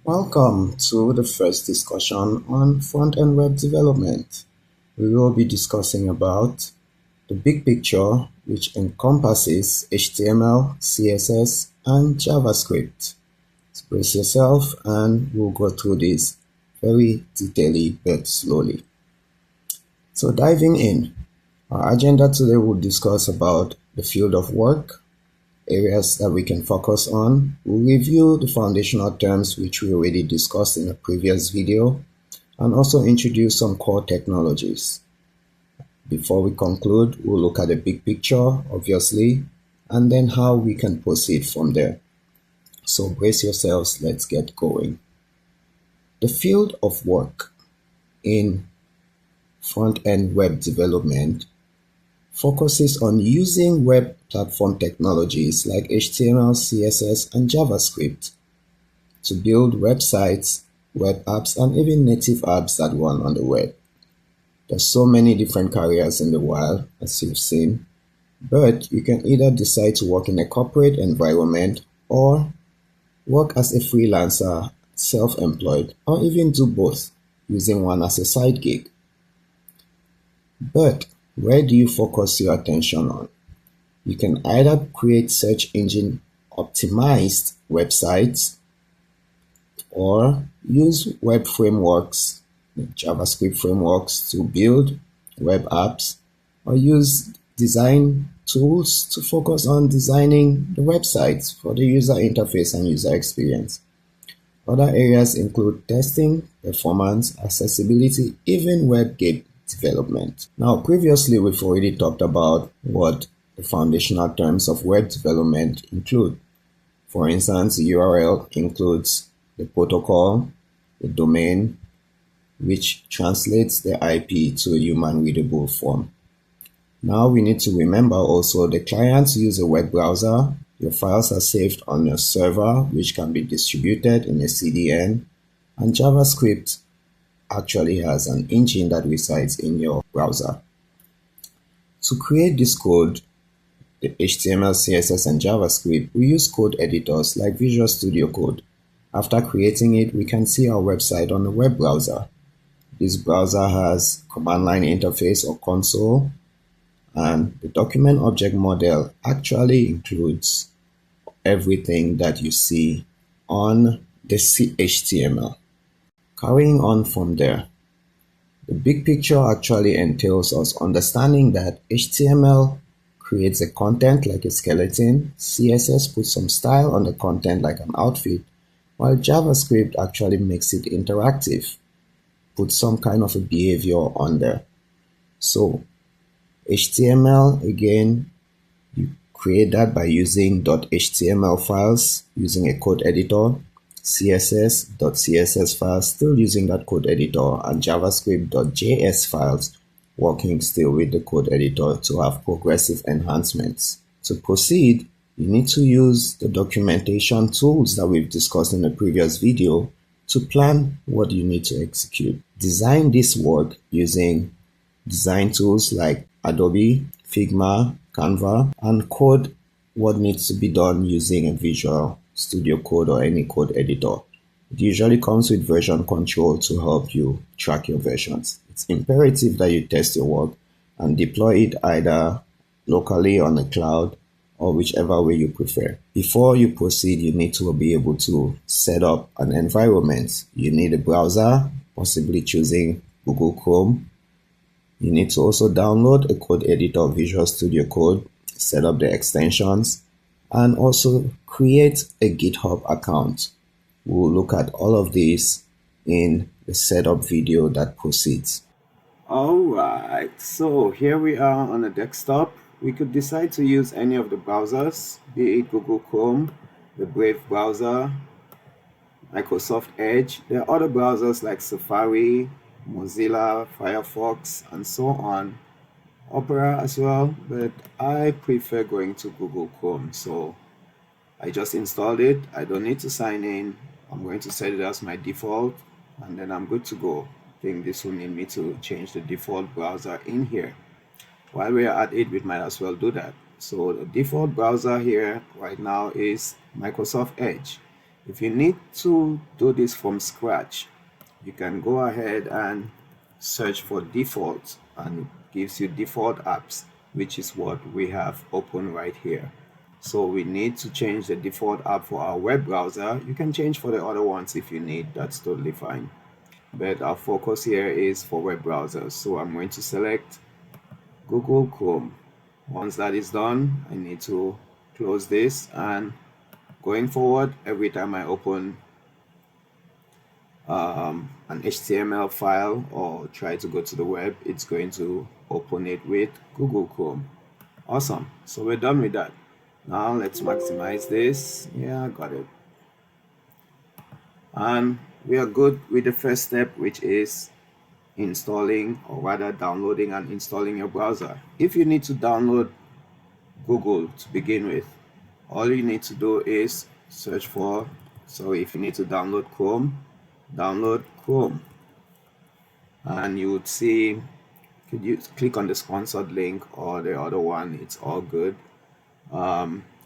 Welcome to the first discussion on front-end web development. We will be discussing about the big picture, which encompasses HTML, CSS, and JavaScript. So brace yourself and we'll go through this very detailedly but slowly. So diving in, our agenda today will discuss about the field of work, areas that we can focus on. We'll review the foundational terms which we already discussed in a previous video and also introduce some core technologies. Before we conclude, we'll look at the big picture, obviously, and then how we can proceed from there. So brace yourselves, let's get going. The field of work in front-end web development focuses on using web platform technologies like HTML, CSS, and JavaScript to build websites, web apps, and even native apps that run on the web. There's so many different careers in the wild, as you've seen, but you can either decide to work in a corporate environment or work as a freelancer, self-employed, or even do both, using one as a side gig. But where do you focus your attention on? You can either create search engine optimized websites or use web frameworks, JavaScript frameworks to build web apps, or use design tools to focus on designing the websites for the user interface and user experience. Other areas include testing, performance, accessibility, even web game development. Now, previously we've already talked about what the foundational terms of web development include. For instance, the URL includes the protocol, the domain, which translates the IP to a human readable form. Now we need to remember also the clients use a web browser. Your files are saved on your server, which can be distributed in a CDN, and JavaScript actually has an engine that resides in your browser. To create this code, the HTML, CSS, and JavaScript, we use code editors like Visual Studio Code. After creating it, we can see our website on the web browser. This browser has command line interface or console, and the document object model actually includes everything that you see on the HTML. Carrying on from there, the big picture actually entails us understanding that HTML creates a content like a skeleton, CSS puts some style on the content like an outfit, while JavaScript actually makes it interactive, puts some kind of a behavior on there. So HTML, again, you create that by using .html files using a code editor, css.css files still using that code editor, and javascript.js files working still with the code editor to have progressive enhancements. To proceed, you need to use the documentation tools that we've discussed in the previous video to plan what you need to execute. Design this work using design tools like Adobe, Figma, Canva, and code what needs to be done using a Visual Studio Code or any code editor. It usually comes with version control to help you track your versions. It's imperative that you test your work and deploy it either locally on the cloud or whichever way you prefer. Before you proceed, you need to be able to set up an environment. You need a browser, possibly choosing Google Chrome. You need to also download a code editor, Visual Studio Code, set up the extensions, and also create a GitHub account. We'll look at all of these in the setup video that proceeds. Alright, so here we are on a desktop. We could decide to use any of the browsers, be it Google Chrome, the Brave browser, Microsoft Edge. There are other browsers like Safari, Mozilla, Firefox, and so on. Opera as well, but I prefer going to Google Chrome, so I just installed it. I don't need to sign in. I'm going to set it as my default, and then I'm good to go. I think this will need me to change the default browser in here. While we're at it, we might as well do that. So the default browser here right now is Microsoft Edge. If you need to do this from scratch, you can go ahead and search for default, and it gives you default apps, which is what we have open right here. So we need to change the default app for our web browser. You can change for the other ones if you need, that's totally fine. But our focus here is for web browsers. So I'm going to select Google Chrome. Once that is done, I need to close this, and going forward, every time I open an HTML file or try to go to the web, it's going to open it with Google Chrome. Awesome. So we're done with that. Now let's maximize this. Yeah, I got it. And we are good with the first step, which is installing, or rather downloading and installing your browser. If you need to download Google to begin with, all you need to do is search for, so if you need to download Chrome, download Chrome, and you would see, could you click on the sponsored link or the other one, it's all good.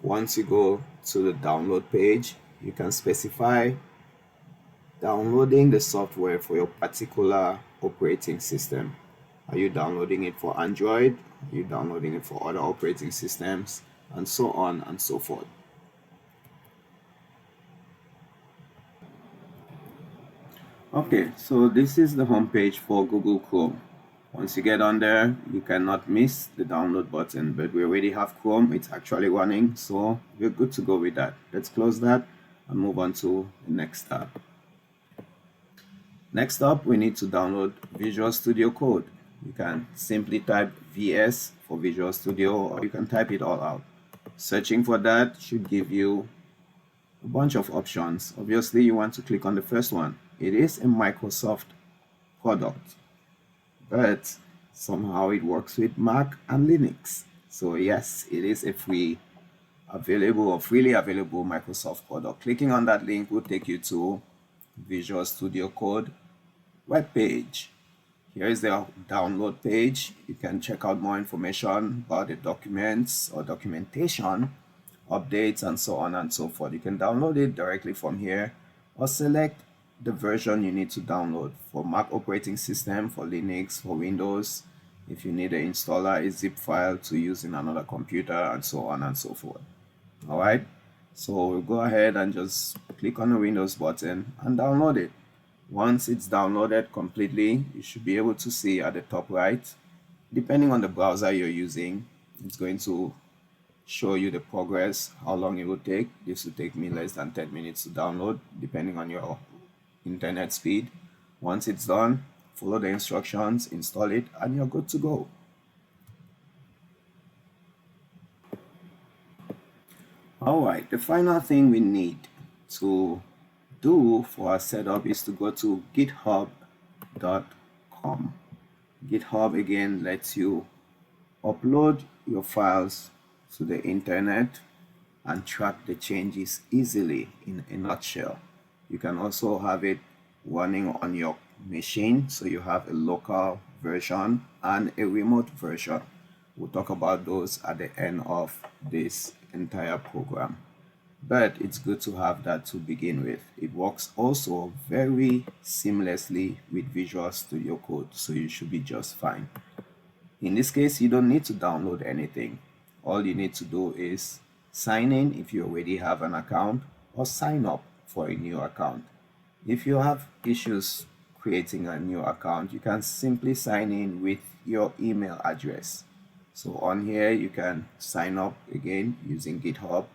Once you go to the download page, you can specify downloading the software for your particular operating system. Are you downloading it for Android? Are you downloading it for other operating systems? And so on and so forth. Okay, so this is the home page for Google Chrome. Once you get on there, you cannot miss the download button, but we already have Chrome. It's actually running, so we're good to go with that. Let's close that and move on to the next tab. Next up, we need to download Visual Studio Code. You can simply type VS for Visual Studio, or you can type it all out. Searching for that should give you a bunch of options. Obviously, you want to click on the first one. It is a Microsoft product, but somehow it works with Mac and Linux. So yes, it is a freely available Microsoft product. Clicking on that link will take you to Visual Studio Code web page. Here is the download page. You can check out more information about the documents or documentation, updates, and so on and so forth. You can download it directly from here, or select the version you need to download for Mac operating system, for Linux, for Windows. If you need an installer, a zip file to use in another computer, and so on and so forth. All right, so we'll go ahead and just click on the Windows button and download it. Once it's downloaded completely, you should be able to see at the top right, depending on the browser you're using, it's going to show you the progress, how long it will take. This will take me less than 10 minutes to download, depending on your internet speed. Once it's done, follow the instructions, install it, and you're good to go. All right, the final thing we need to do for our setup is to go to github.com. GitHub again lets you upload your files to the internet and track the changes easily. In a nutshell, you can also have it running on your machine, so you have a local version and a remote version. We'll talk about those at the end of this entire program, but it's good to have that to begin with. It works also very seamlessly with Visual Studio Code, so you should be just fine. In this case, you don't need to download anything. All you need to do is sign in if you already have an account, or sign up for a new account. If you have issues creating a new account, you can simply sign in with your email address. So on here, you can sign up again using GitHub,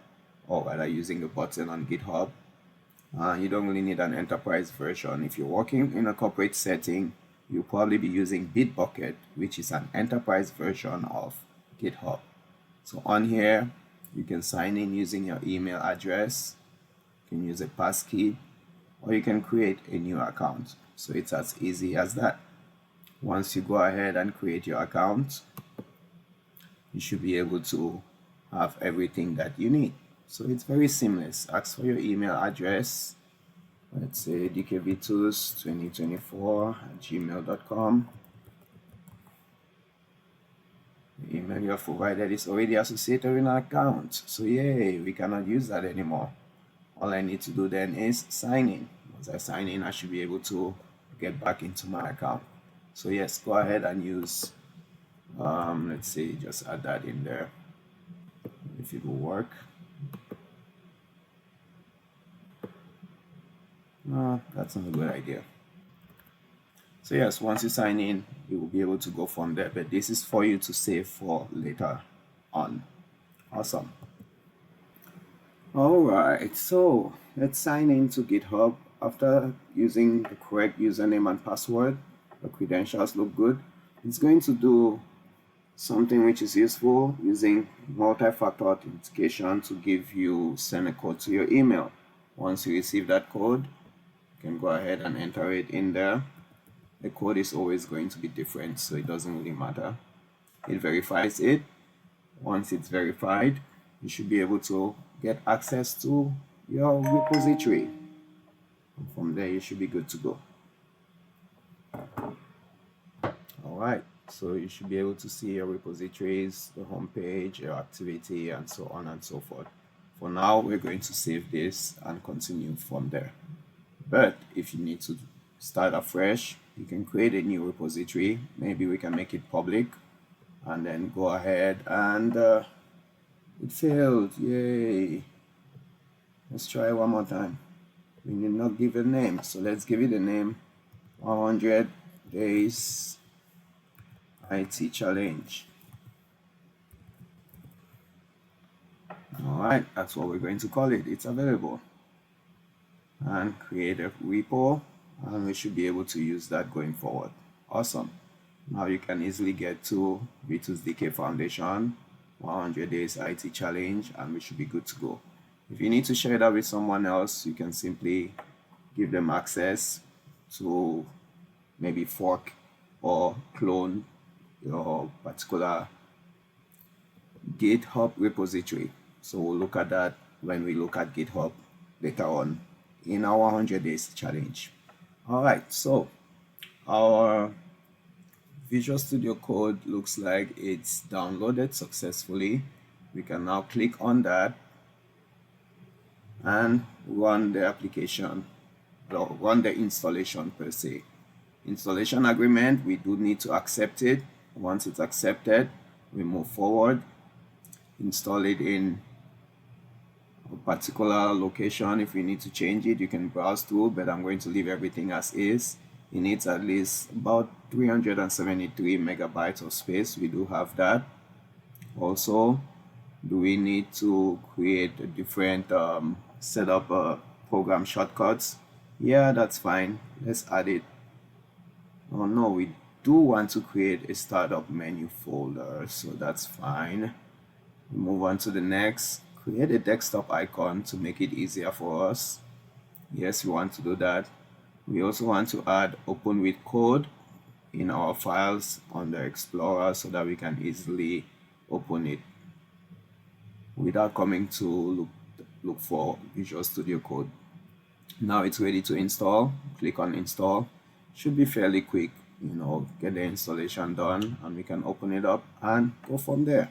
or rather using the button on GitHub. You don't really need an enterprise version. If you're working in a corporate setting, you'll probably be using Bitbucket, which is an enterprise version of GitHub. So on here, you can sign in using your email address, you can use a passkey, or you can create a new account. So it's as easy as that. Once you go ahead and create your account, you should be able to have everything that you need. So it's very seamless. Ask for your email address. Let's say dkvtools2024@gmail.com. The email you have provided is already associated with an account. So yay, we cannot use that anymore. All I need to do then is sign in. Once I sign in, I should be able to get back into my account. So yes, go ahead and use, let's see, just add that in there if it will work. No, that's not a good idea. So yes, once you sign in, you will be able to go from there, but this is for you to save for later on. Awesome. All right, so let's sign into GitHub. After using the correct username and password, the credentials look good. It's going to do something which is useful, using multi-factor authentication to send a code to your email. Once you receive that code, you can go ahead and enter it in there. The code is always going to be different, so it doesn't really matter. It verifies it. Once it's verified, you should be able to get access to your repository. And from there, you should be good to go. All right, so you should be able to see your repositories, the homepage, your activity, and so on and so forth. For now, we're going to save this and continue from there. But if you need to start afresh, you can create a new repository. Maybe we can make it public and then go ahead and it failed. Yay. Let's try one more time. We did not give a name, so let's give it a name. 100 days IT challenge. All right, that's what we're going to call it. It's available. And create a repo, and we should be able to use that going forward. Awesome. Now you can easily get to Vitus DK Foundation 100 days IT challenge, and we should be good to go. If you need to share that with someone else, you can simply give them access to maybe fork or clone your particular GitHub repository. So we'll look at that when we look at GitHub later on in our 100 days challenge. All right, so our Visual Studio Code looks like it's downloaded successfully. We can now click on that and run the application, or run the installation per se. Installation agreement, we do need to accept it. Once it's accepted, we move forward, install it in a particular location. If you need to change it, you can browse through, but I'm going to leave everything as is. It needs at least about 373 megabytes of space. We do have that. Also, do we need to create a different set of program shortcuts? Yeah, that's fine. Let's add it. Oh no, we do want to create a startup menu folder, so that's fine. We move on to the next. Create a desktop icon to make it easier for us. Yes, we want to do that. We also want to add open with code in our files on the Explorer so that we can easily open it without coming to look for Visual Studio Code. Now it's ready to install. Click on install. Should be fairly quick, get the installation done, and we can open it up and go from there.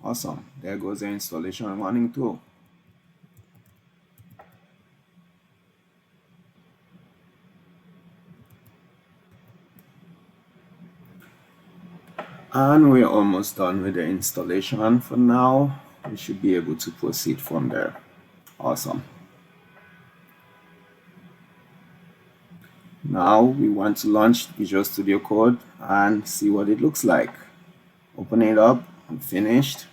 Awesome. There goes the installation running too. And we're almost done with the installation. For now, we should be able to proceed from there. Awesome. Now we want to launch Visual Studio Code and see what it looks like. Open it up and finished.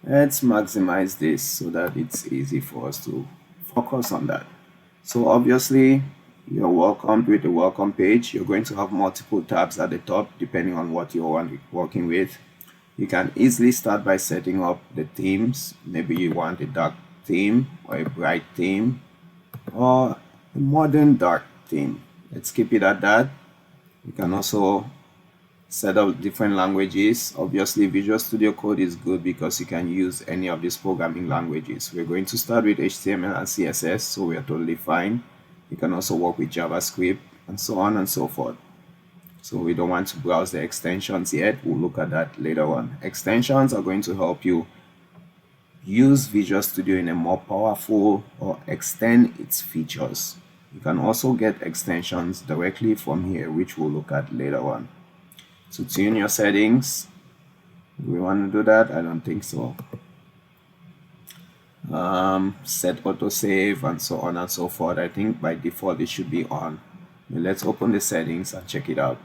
Let's maximize this so that it's easy for us to focus on that. So obviously, you're welcomed with the welcome page. You're going to have multiple tabs at the top depending on what you're working with. You can easily start by setting up the themes. Maybe you want a dark theme or a bright theme or a modern dark theme. Let's keep it at that. You can also set up different languages. Obviously, Visual Studio Code is good because you can use any of these programming languages. We're going to start with HTML and CSS, so we are totally fine. You can also work with JavaScript and so on and so forth. So we don't want to browse the extensions yet. We'll look at that later on. Extensions are going to help you use Visual Studio in a more powerful or extend its features. You can also get extensions directly from here, which we'll look at later on. To tune your settings, do we want to do that? I don't think so. Set autosave and so on and so forth. I think by default it should be on. But let's open the settings and check it out.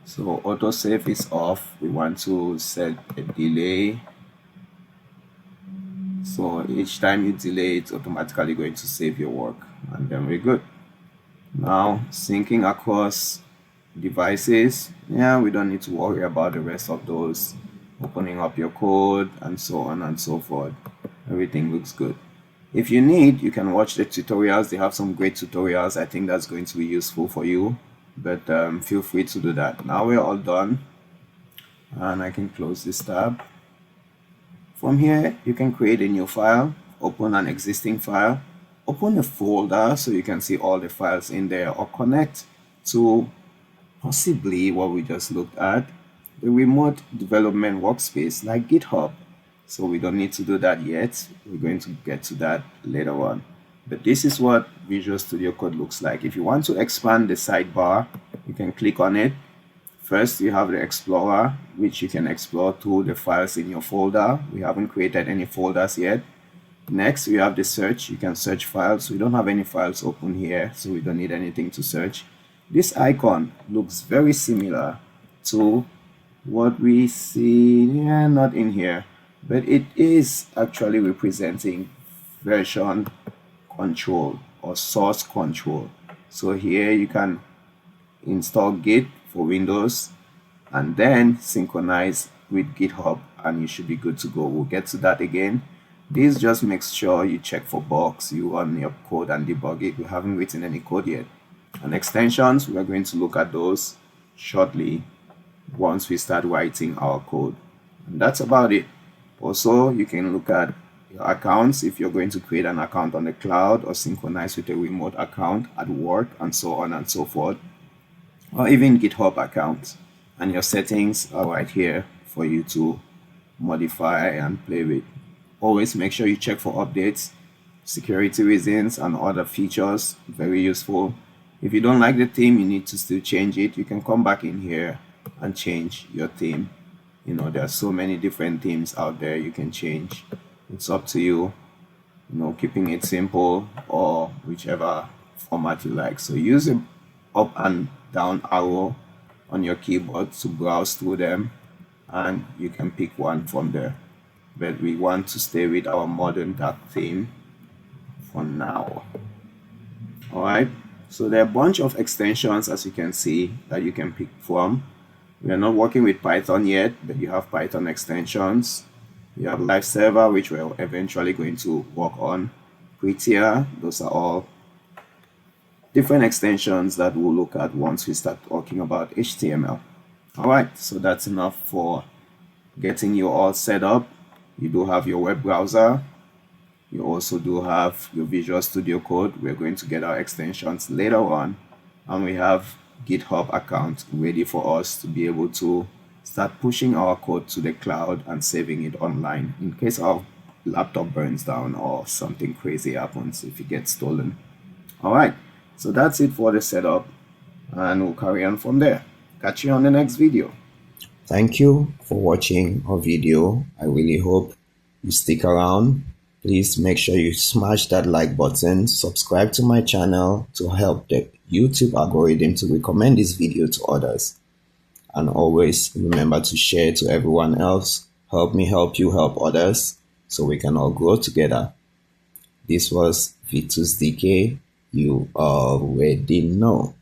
So autosave is off. We want to set a delay. So each time you delay, it's automatically going to save your work, and then we're good. Now syncing across devices, yeah, we don't need to worry about the rest of those. Opening up your code and so on and so forth. Everything looks good. If you need, you can watch the tutorials. They have some great tutorials. I think that's going to be useful for you, but feel free to do that. Now we're all done, and I can close this tab. From here, you can create a new file, open an existing file, open a folder so you can see all the files in there, or connect to possibly what we just looked at, the remote development workspace like GitHub. So we don't need to do that yet. We're going to get to that later on. But this is what Visual Studio Code looks like. If you want to expand the sidebar, you can click on it. First, you have the Explorer, which you can explore through the files in your folder. We haven't created any folders yet. Next, we have the search. You can search files. We don't have any files open here, so we don't need anything to search. This icon looks very similar to what we see, not in here, but it is actually representing version control or source control. So here you can install Git for Windows and then synchronize with GitHub, and you should be good to go. We'll get to that again. This just makes sure you check for bugs, you run your code and debug it. We haven't written any code yet. And extensions, we are going to look at those shortly once we start writing our code. And that's about it. Also, you can look at your accounts if you're going to create an account on the cloud or synchronize with a remote account at work and so on and so forth, or even GitHub accounts. And your settings are right here for you to modify and play with. Always make sure you check for updates, security reasons, and other features. Very useful. If you don't like the theme, you need to still change it. You can come back in here and change your theme. You know, there are so many different themes out there you can change. It's up to you, you know, keeping it simple or whichever format you like. So use a up and down arrow on your keyboard to browse through them, and you can pick one from there. But we want to stay with our modern dark theme for now. All right, so there are a bunch of extensions, as you can see, that you can pick from. We are not working with Python yet, but you have Python extensions. You have Live Server, which we're eventually going to work on. Prettier, those are all different extensions that we'll look at once we start talking about HTML. All right, so that's enough for getting you all set up. You do have your web browser. You also do have your Visual Studio Code. We're going to get our extensions later on. And we have GitHub account ready for us to be able to start pushing our code to the cloud and saving it online in case our laptop burns down or something crazy happens if it gets stolen. All right, so that's it for the setup, and we'll carry on from there. Catch you on the next video. Thank you for watching our video. I really hope you stick around. Please make sure you smash that like button, subscribe to my channel to help the YouTube algorithm to recommend this video to others. And always remember to share to everyone else. Help me help you help others so we can all grow together. This was Vitus DK. You already know.